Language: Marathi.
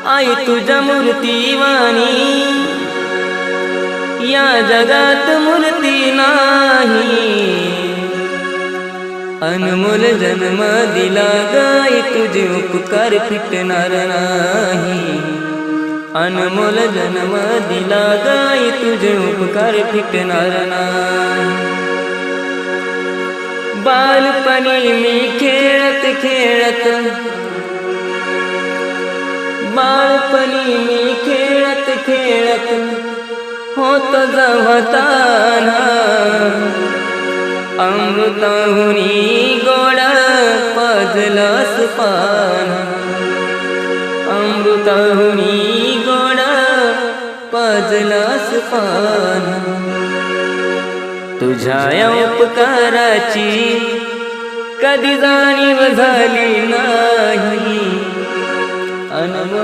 आई तुझ्या मूर्तीवाणी या जगात मूर्ती नाही। अनमोल जन्म दिला गाई तुझे उपकार फिटणार नाही। अनमोल जन्म दिला गाई तुझे उपकार फिटणार नाही। बालपणी मी खेळत खेळत बालपणी मी खेळत खेळत होत जवताना अमृताहुनी गोड पाजलास पान। अमृताहुनी गोड पाजलास पान। तुझ्या या उपकाराची कधी जाणीव झाली नाही।